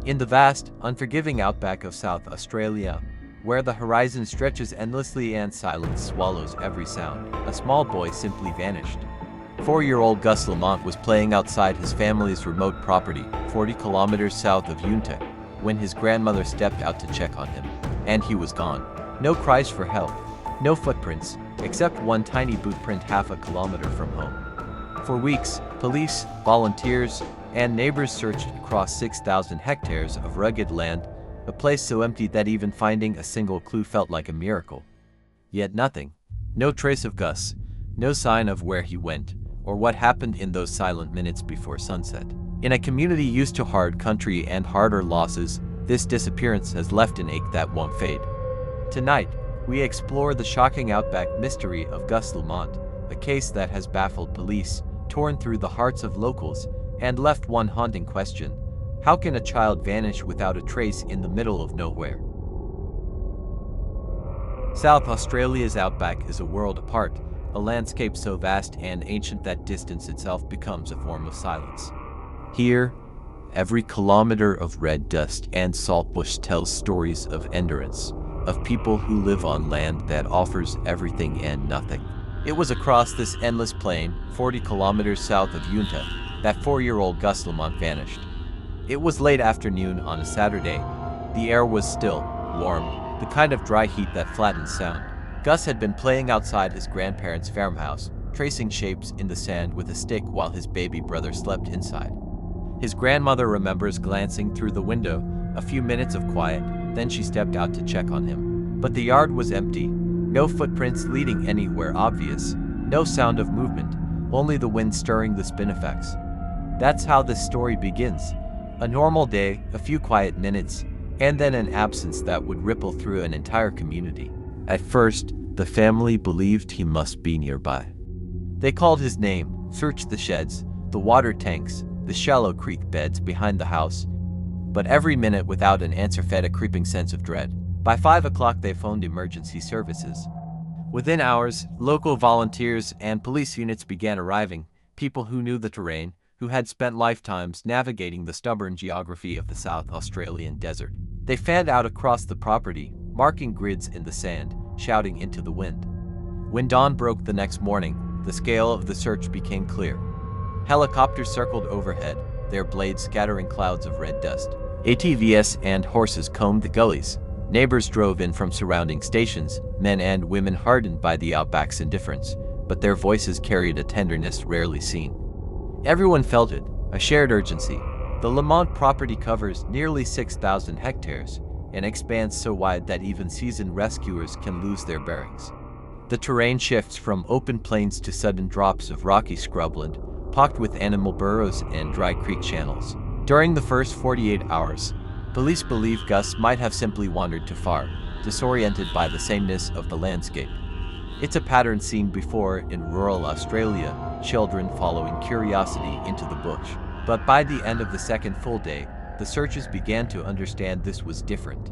In the vast, unforgiving outback of South Australia, where the horizon stretches endlessly and silence swallows every sound, a small boy simply vanished. 4-year-old Gus Lamont was playing outside his family's remote property, 40 kilometers south of Yunta, when his grandmother stepped out to check on him. And he was gone. No cries for help, no footprints, except one tiny boot print half a kilometer from home. For weeks, police, volunteers, and neighbors searched across 6,000 hectares of rugged land, a place so empty that even finding a single clue felt like a miracle. Yet nothing. No trace of Gus, no sign of where he went, or what happened in those silent minutes before sunset. In a community used to hard country and harder losses, this disappearance has left an ache that won't fade. Tonight, we explore the shocking outback mystery of Gus Lamont, a case that has baffled police, torn through the hearts of locals, and left one haunting question: how can a child vanish without a trace in the middle of nowhere? South Australia's outback is a world apart, a landscape so vast and ancient that distance itself becomes a form of silence. Here, every kilometer of red dust and saltbush tells stories of endurance, of people who live on land that offers everything and nothing. It was across this endless plain, 40 kilometers south of Yunta, that 4-year-old Gus Lamont vanished. It was late afternoon on a Saturday. The air was still, warm, the kind of dry heat that flattens sound. Gus had been playing outside his grandparents' farmhouse, tracing shapes in the sand with a stick while his baby brother slept inside. His grandmother remembers glancing through the window, a few minutes of quiet, then she stepped out to check on him. But the yard was empty, no footprints leading anywhere obvious, no sound of movement, only the wind stirring the spinifex. That's how this story begins. A normal day, a few quiet minutes, and then an absence that would ripple through an entire community. At first, the family believed he must be nearby. They called his name, searched the sheds, the water tanks, the shallow creek beds behind the house. But every minute without an answer fed a creeping sense of dread. By 5 o'clock they phoned emergency services. Within hours, local volunteers and police units began arriving, people who knew the terrain, who had spent lifetimes navigating the stubborn geography of the South Australian desert. They fanned out across the property, marking grids in the sand, shouting into the wind. When dawn broke the next morning, the scale of the search became clear. Helicopters circled overhead, their blades scattering clouds of red dust. ATVs and horses combed the gullies. Neighbors drove in from surrounding stations, men and women hardened by the outback's indifference, but their voices carried a tenderness rarely seen. Everyone felt it, a shared urgency. The Lamont property covers nearly 6,000 hectares, an expanse so wide that even seasoned rescuers can lose their bearings. The terrain shifts from open plains to sudden drops of rocky scrubland, pocked with animal burrows and dry creek channels. During the first 48 hours, police believe Gus might have simply wandered too far, disoriented by the sameness of the landscape. It's a pattern seen before in rural Australia, children following curiosity into the bush. But by the end of the second full day, the searchers began to understand this was different.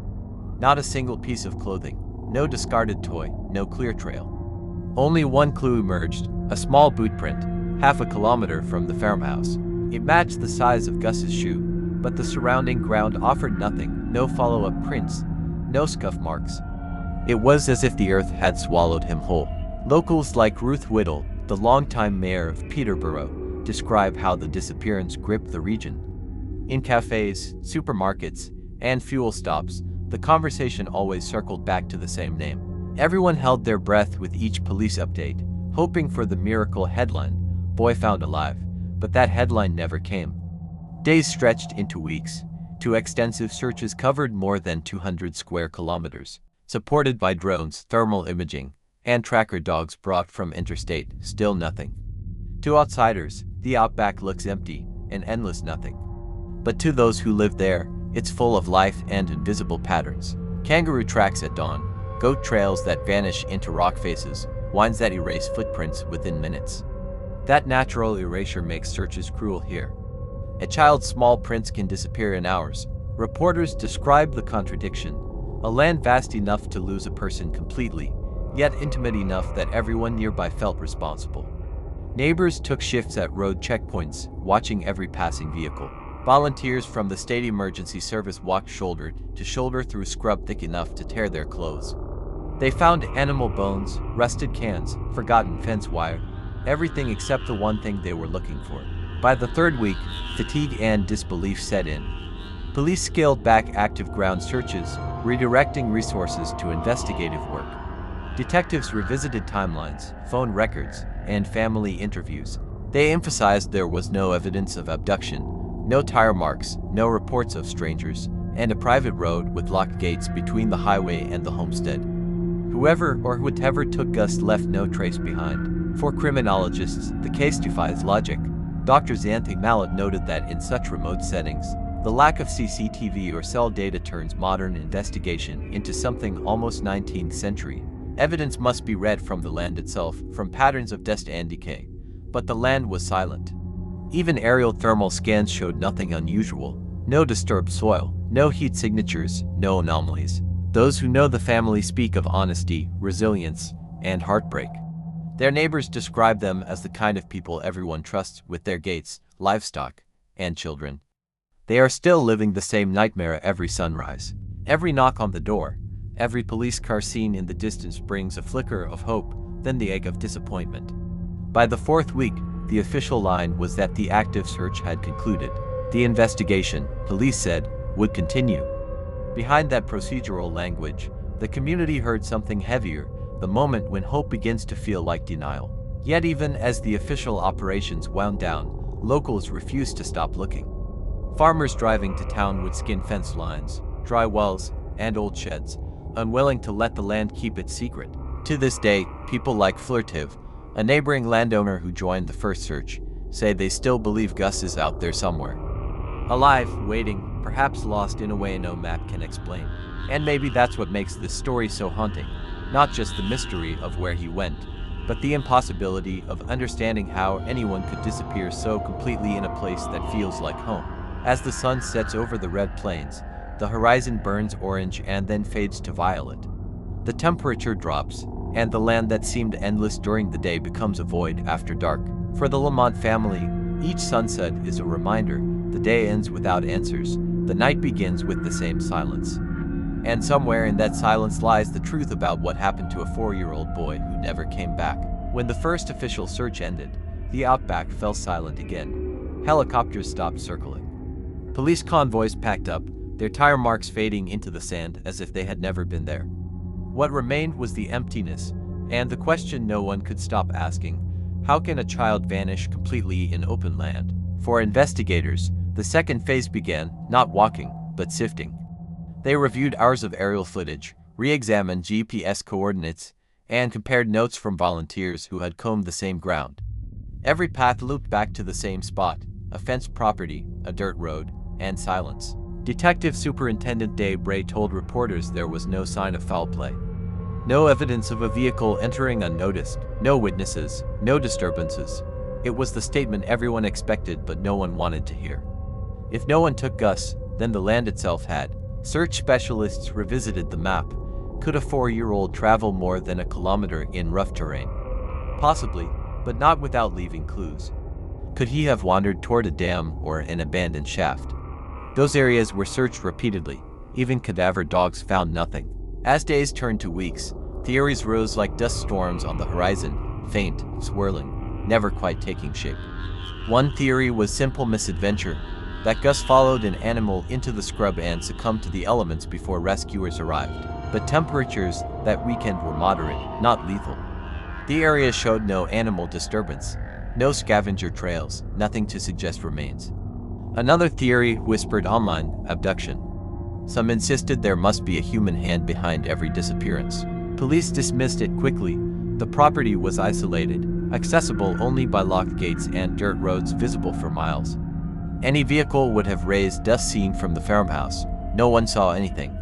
Not a single piece of clothing, no discarded toy, no clear trail. Only one clue emerged, a small boot print, half a kilometer from the farmhouse. It matched the size of Gus's shoe, but the surrounding ground offered nothing, no follow-up prints, no scuff marks. It was as if the earth had swallowed him whole. Locals like Ruth Whittle, the longtime mayor of Peterborough, describe how the disappearance gripped the region. In cafes, supermarkets, and fuel stops, the conversation always circled back to the same name. Everyone held their breath with each police update, hoping for the miracle headline, "Boy found alive," but that headline never came. Days stretched into weeks. 2 extensive searches covered more than 200 square kilometers, supported by drones, thermal imaging, and tracker dogs brought from interstate. Still nothing. To outsiders, the outback looks empty, an endless nothing. But to those who live there, it's full of life and invisible patterns. Kangaroo tracks at dawn, goat trails that vanish into rock faces, wines that erase footprints within minutes. That natural erasure makes searches cruel here. A child's small prints can disappear in hours. Reporters describe the contradiction: a land vast enough to lose a person completely, yet intimate enough that everyone nearby felt responsible. Neighbors took shifts at road checkpoints, watching every passing vehicle. Volunteers from the state emergency service walked shoulder to shoulder through scrub thick enough to tear their clothes. They found animal bones, rusted cans, forgotten fence wire, everything except the one thing they were looking for. By the third week, fatigue and disbelief set in. Police scaled back active ground searches, redirecting resources to investigative work. Detectives revisited timelines, phone records, and family interviews. They emphasized there was no evidence of abduction, no tire marks, no reports of strangers, and a private road with locked gates between the highway and the homestead. Whoever or whatever took Gus left no trace behind. For criminologists, the case defies logic. Dr. Xanthi Mallet noted that in such remote settings, the lack of CCTV or cell data turns modern investigation into something almost 19th century. Evidence must be read from the land itself, from patterns of dust and decay. But the land was silent. Even aerial thermal scans showed nothing unusual. No disturbed soil, no heat signatures, no anomalies. Those who know the family speak of honesty, resilience, and heartbreak. Their neighbors describe them as the kind of people everyone trusts with their gates, livestock, and children. They are still living the same nightmare every sunrise. Every knock on the door, every police car seen in the distance brings a flicker of hope, then the egg of disappointment. By the fourth week, the official line was that the active search had concluded. The investigation, police said, would continue. Behind that procedural language, the community heard something heavier, the moment when hope begins to feel like denial. Yet even as the official operations wound down, locals refused to stop looking. Farmers driving to town would skin fence lines, dry wells, and old sheds, unwilling to let the land keep its secret. To this day, people like Flirtiv, a neighboring landowner who joined the first search, say they still believe Gus is out there somewhere. Alive, waiting, perhaps lost in a way no map can explain. And maybe that's what makes this story so haunting. Not just the mystery of where he went, but the impossibility of understanding how anyone could disappear so completely in a place that feels like home. As the sun sets over the red plains, the horizon burns orange and then fades to violet. The temperature drops, and the land that seemed endless during the day becomes a void after dark. For the Lamont family, each sunset is a reminder. The day ends without answers. The night begins with the same silence. And somewhere in that silence lies the truth about what happened to a 4-year-old boy who never came back. When the first official search ended, the Outback fell silent again. Helicopters stopped circling. Police convoys packed up, their tire marks fading into the sand as if they had never been there. What remained was the emptiness, and the question no one could stop asking: how can a child vanish completely in open land? For investigators, the second phase began, not walking, but sifting. They reviewed hours of aerial footage, re-examined GPS coordinates, and compared notes from volunteers who had combed the same ground. Every path looped back to the same spot: a fenced property, a dirt road, and silence. Detective Superintendent Dave Bray told reporters there was no sign of foul play. No evidence of a vehicle entering unnoticed, no witnesses, no disturbances. It was the statement everyone expected but no one wanted to hear. If no one took Gus, then the land itself had. Search specialists revisited the map. Could a 4-year-old travel more than a kilometer in rough terrain? Possibly, but not without leaving clues. Could he have wandered toward a dam or an abandoned shaft? Those areas were searched repeatedly. Even cadaver dogs found nothing. As days turned to weeks, theories rose like dust storms on the horizon, faint, swirling, never quite taking shape. One theory was simple misadventure, that Gus followed an animal into the scrub and succumbed to the elements before rescuers arrived. But temperatures that weekend were moderate, not lethal. The area showed no animal disturbance, no scavenger trails, nothing to suggest remains. Another theory whispered online: abduction. Some insisted there must be a human hand behind every disappearance. Police dismissed it quickly. The property was isolated, accessible only by locked gates and dirt roads visible for miles. Any vehicle would have raised dust seen from the farmhouse. No one saw anything.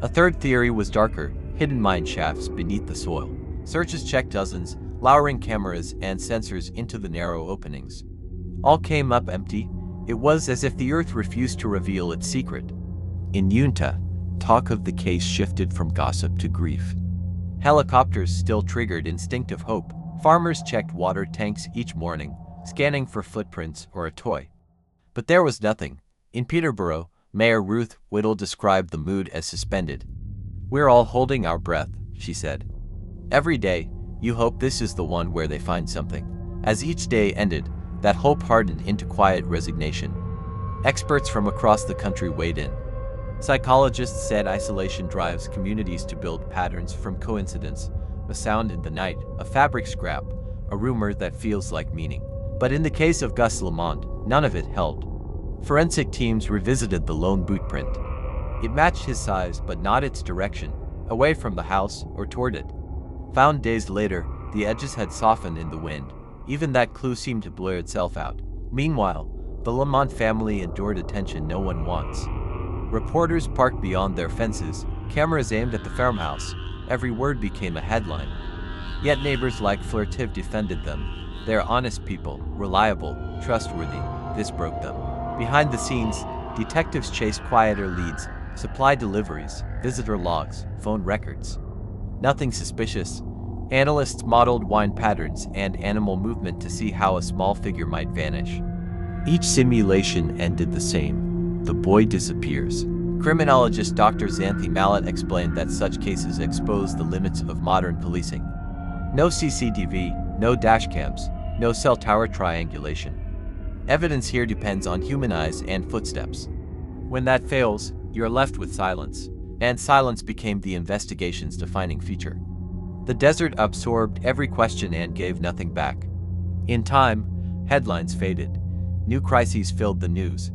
A third theory was darker: hidden mine shafts beneath the soil. Searches checked dozens, lowering cameras and sensors into the narrow openings. All came up empty. It was as if the earth refused to reveal its secret. In Yunta, talk of the case shifted from gossip to grief. Helicopters still triggered instinctive hope. Farmers checked water tanks each morning, scanning for footprints or a toy. But there was nothing, In Peterborough, Mayor Ruth Whittle described the mood as suspended. "We're all holding our breath," she said. "Every day, you hope this is the one where they find something." As each day ended, that hope hardened into quiet resignation. Experts from across the country weighed in. Psychologists said isolation drives communities to build patterns from coincidence, a sound in the night, a fabric scrap, a rumor that feels like meaning. But in the case of Gus Lamont, none of it held. Forensic teams revisited the lone boot print. It matched his size but not its direction, away from the house or toward it. Found days later, the edges had softened in the wind. Even that clue seemed to blur itself out. Meanwhile, the Lamont family endured attention no one wants. Reporters parked beyond their fences, cameras aimed at the farmhouse. Every word became a headline. Yet neighbors like Flirtiv defended them. They're honest people, reliable, trustworthy. This broke them. Behind the scenes, detectives chased quieter leads, supply deliveries, visitor logs, phone records. Nothing suspicious. Analysts modeled wine patterns and animal movement to see how a small figure might vanish. Each simulation ended the same. The boy disappears. Criminologist Dr. Xanthi Mallet explained that such cases expose the limits of modern policing. No CCTV, no dashcams, no cell tower triangulation. Evidence here depends on human eyes and footsteps. When that fails, you're left with silence. And silence became the investigation's defining feature. The desert absorbed every question and gave nothing back. In time, headlines faded. New crises filled the news.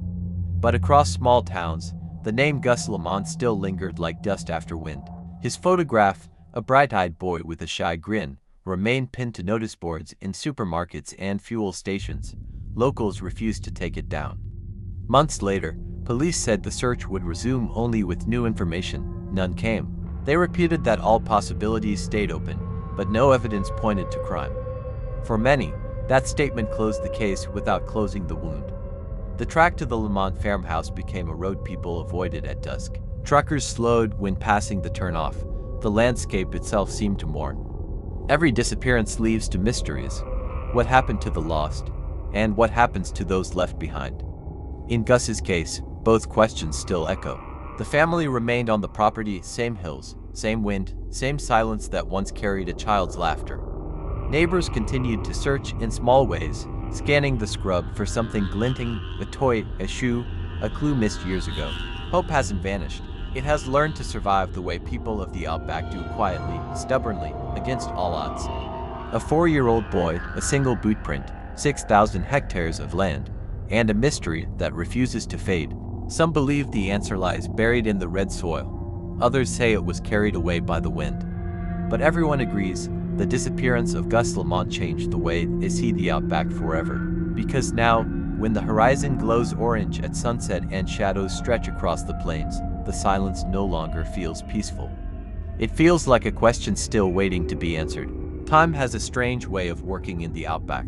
But across small towns, the name Gus Lamont still lingered like dust after wind. His photograph, a bright-eyed boy with a shy grin, remained pinned to notice boards in supermarkets and fuel stations. Locals refused to take it down. Months later, police said the search would resume only with new information. None came. They repeated that all possibilities stayed open, but no evidence pointed to crime. For many, that statement closed the case without closing the wound. The track to the Lamont farmhouse became a road people avoided at dusk. Truckers slowed when passing the turnoff. The landscape itself seemed to mourn. Every disappearance leaves to mysteries. What happened to the lost? And what happens to those left behind? In Gus's case, both questions still echo. The family remained on the property, same hills, same wind, same silence that once carried a child's laughter. Neighbors continued to search in small ways, scanning the scrub for something glinting, a toy, a shoe, a clue missed years ago. Hope hasn't vanished. It has learned to survive the way people of the Outback do, quietly, stubbornly, against all odds. A 4-year-old boy, a single boot print, 6,000 hectares of land, and a mystery that refuses to fade. Some believe the answer lies buried in the red soil. Others say it was carried away by the wind. But everyone agrees, the disappearance of Gus Lamont changed the way they see the Outback forever. Because now, when the horizon glows orange at sunset and shadows stretch across the plains, the silence no longer feels peaceful. It feels like a question still waiting to be answered. Time has a strange way of working in the Outback.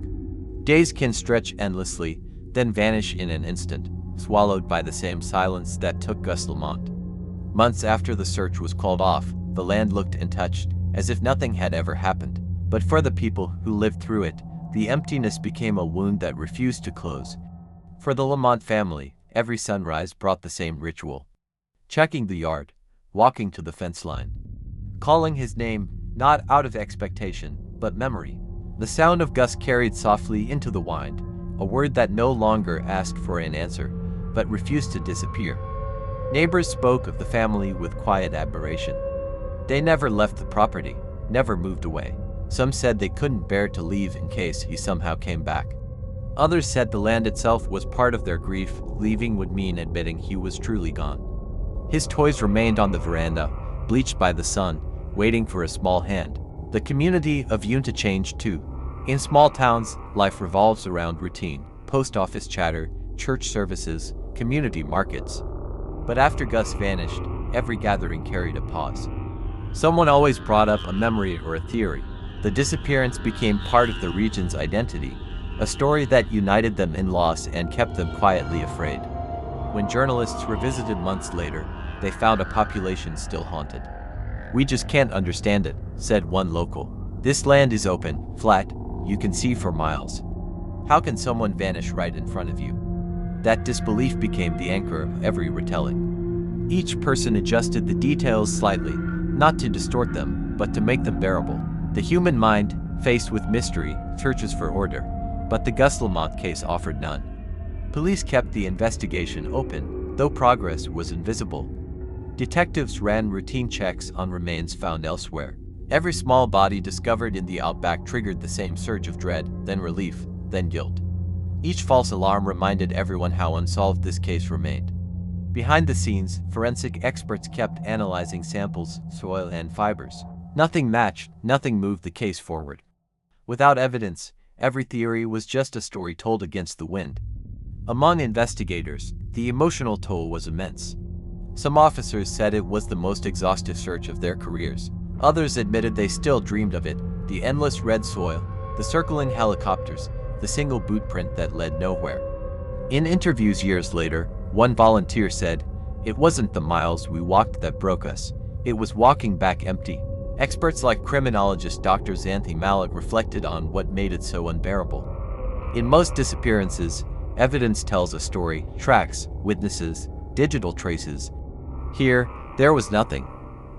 Days can stretch endlessly, then vanish in an instant, swallowed by the same silence that took Gus Lamont. Months after the search was called off, the land looked untouched, as if nothing had ever happened. But for the people who lived through it, the emptiness became a wound that refused to close. For the Lamont family, every sunrise brought the same ritual. Checking the yard, walking to the fence line, calling his name, not out of expectation, but memory. The sound of Gus carried softly into the wind, a word that no longer asked for an answer, but refused to disappear. Neighbors spoke of the family with quiet admiration. They never left the property, never moved away. Some said they couldn't bear to leave in case he somehow came back. Others said the land itself was part of their grief. Leaving would mean admitting he was truly gone. His toys remained on the veranda, bleached by the sun, waiting for a small hand. The community of Yunta changed too. In small towns, life revolves around routine, post office chatter, church services, community markets. But after Gus vanished, every gathering carried a pause. Someone always brought up a memory or a theory. The disappearance became part of the region's identity, a story that united them in loss and kept them quietly afraid. When journalists revisited months later, they found a population still haunted. "We just can't understand it," said one local. "This land is open, flat, you can see for miles. How can someone vanish right in front of you?" That disbelief became the anchor of every retelling. Each person adjusted the details slightly, not to distort them, but to make them bearable. The human mind, faced with mystery, searches for order, but the Gus Lamont case offered none. Police kept the investigation open, though progress was invisible. Detectives ran routine checks on remains found elsewhere. Every small body discovered in the Outback triggered the same surge of dread, then relief, then guilt. Each false alarm reminded everyone how unsolved this case remained. Behind the scenes, forensic experts kept analyzing samples, soil, and fibers. Nothing matched, nothing moved the case forward. Without evidence, every theory was just a story told against the wind. Among investigators, the emotional toll was immense. Some officers said it was the most exhaustive search of their careers. Others admitted they still dreamed of it, the endless red soil, the circling helicopters, the single boot print that led nowhere. In interviews years later, one volunteer said, "It wasn't the miles we walked that broke us, it was walking back empty." Experts like criminologist Dr. Xanthi Malik reflected on what made it so unbearable. In most disappearances, evidence tells a story, tracks, witnesses, digital traces. Here, there was nothing.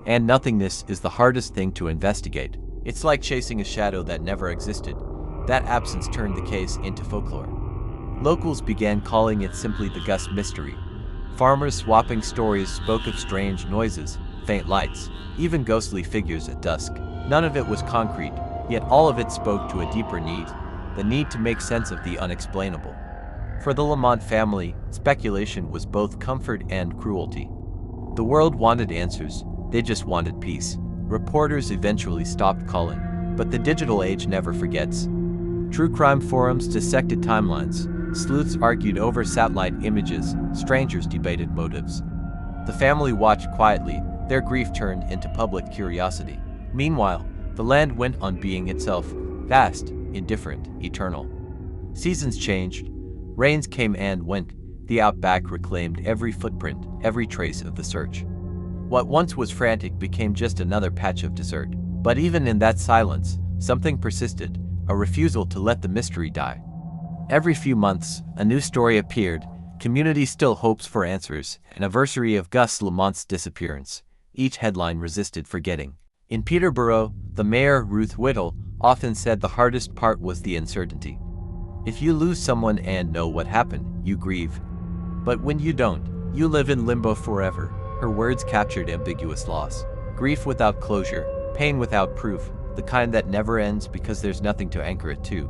And nothingness is the hardest thing to investigate. It's like chasing a shadow that never existed. That absence turned the case into folklore. Locals began calling it simply the Gus mystery. Farmers swapping stories spoke of strange noises, faint lights, even ghostly figures at dusk. None of it was concrete, yet all of it spoke to a deeper need, the need to make sense of the unexplainable. For the Lamont family, speculation was both comfort and cruelty. The world wanted answers, they just wanted peace. Reporters eventually stopped calling, but the digital age never forgets. True crime forums dissected timelines, sleuths argued over satellite images, strangers debated motives. The family watched quietly, their grief turned into public curiosity. Meanwhile, the land went on being itself, vast, indifferent, eternal. Seasons changed, rains came and went, the Outback reclaimed every footprint, every trace of the search. What once was frantic became just another patch of desert. But even in that silence, something persisted, a refusal to let the mystery die. Every few months, a new story appeared, community still hopes for answers, anniversary of Gus Lamont's disappearance. Each headline resisted forgetting. In Peterborough, the mayor, Ruth Whittle, often said the hardest part was the uncertainty. If you lose someone and know what happened, you grieve. But when you don't, you live in limbo forever. Her words captured ambiguous loss. Grief without closure, pain without proof, the kind that never ends because there's nothing to anchor it to.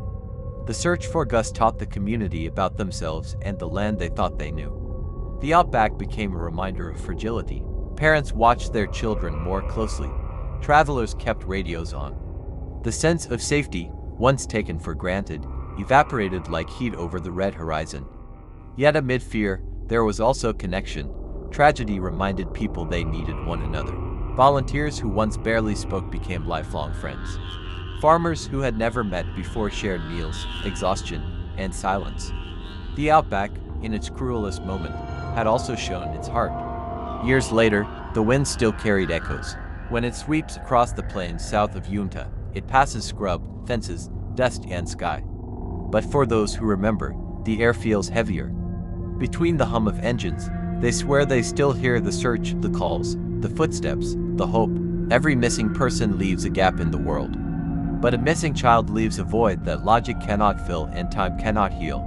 The search for Gus taught the community about themselves and the land they thought they knew. The Outback became a reminder of fragility. Parents watched their children more closely. Travelers kept radios on. The sense of safety, once taken for granted, evaporated like heat over the red horizon. Yet amid fear, there was also connection. Tragedy reminded people they needed one another. Volunteers who once barely spoke became lifelong friends. Farmers who had never met before shared meals, exhaustion, and silence. The Outback, in its cruelest moment, had also shown its heart. Years later, the wind still carried echoes. When it sweeps across the plains south of Yunta, it passes scrub, fences, dust, and sky. But for those who remember, the air feels heavier. Between the hum of engines, they swear they still hear the search, the calls, the footsteps, the hope. Every missing person leaves a gap in the world. But a missing child leaves a void that logic cannot fill and time cannot heal.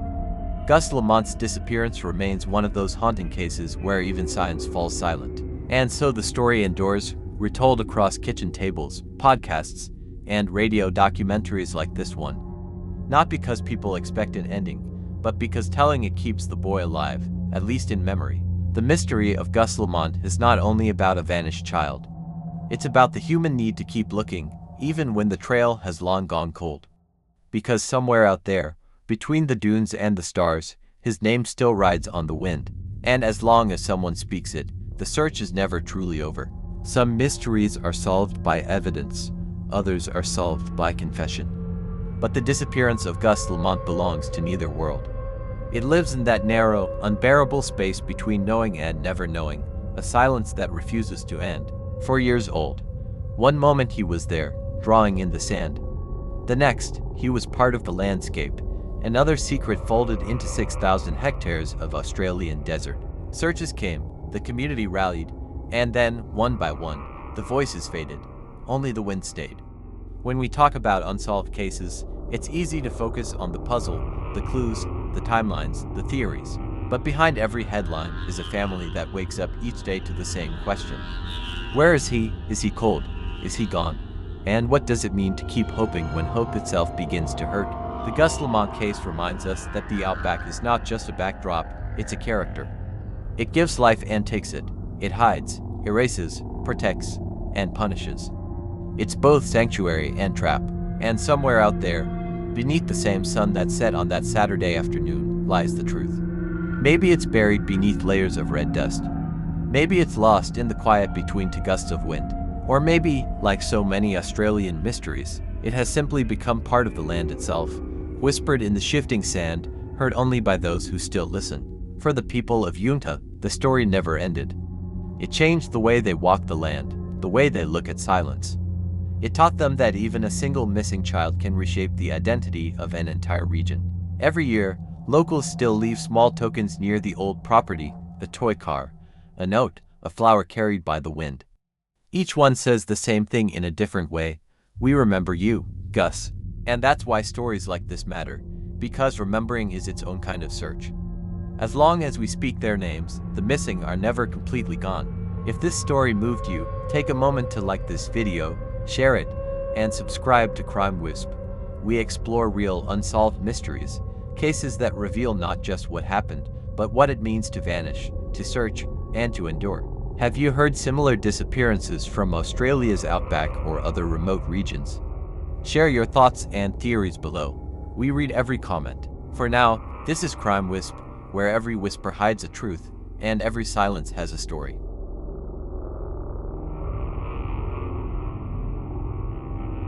Gus Lamont's disappearance remains one of those haunting cases where even science falls silent. And so the story endures, retold across kitchen tables, podcasts, and radio documentaries like this one. Not because people expect an ending, but because telling it keeps the boy alive, at least in memory. The mystery of Gus Lamont is not only about a vanished child. It's about the human need to keep looking, even when the trail has long gone cold. Because somewhere out there, between the dunes and the stars, his name still rides on the wind. And as long as someone speaks it, the search is never truly over. Some mysteries are solved by evidence, others are solved by confession. But the disappearance of Gus Lamont belongs to neither world. It lives in that narrow, unbearable space between knowing and never knowing, a silence that refuses to end. 4 years old. One moment he was there, drawing in the sand. The next, he was part of the landscape, Another secret folded into 6,000 hectares of Australian desert. Searches came, the community rallied, and then, one by one, the voices faded. Only the wind stayed. When we talk about unsolved cases, it's easy to focus on the puzzle, the clues, the timelines, the theories. But behind every headline is a family that wakes up each day to the same question. Where is he? Is he cold? Is he gone? And what does it mean to keep hoping when hope itself begins to hurt? The Gus Lamont case reminds us that the Outback is not just a backdrop, it's a character. It gives life and takes it. It hides, erases, protects, and punishes. It's both sanctuary and trap. And somewhere out there, beneath the same sun that set on that Saturday afternoon, lies the truth. Maybe it's buried beneath layers of red dust. Maybe it's lost in the quiet between two gusts of wind. Or maybe, like so many Australian mysteries, it has simply become part of the land itself, whispered in the shifting sand, heard only by those who still listen. For the people of Yunta, the story never ended. It changed the way they walk the land, the way they look at silence. It taught them that even a single missing child can reshape the identity of an entire region. Every year, locals still leave small tokens near the old property, a toy car, a note, a flower carried by the wind. Each one says the same thing in a different way. We remember you, Gus. And that's why stories like this matter, because remembering is its own kind of search. As long as we speak their names, the missing are never completely gone. If this story moved you, take a moment to like this video, share it, and subscribe to Crime Wisp. We explore real, unsolved mysteries, cases that reveal not just what happened, but what it means to vanish, to search, and to endure. Have you heard similar disappearances from Australia's outback or other remote regions? Share your thoughts and theories below. We read every comment. For now, this is Crime Wisp, where every whisper hides a truth, and every silence has a story.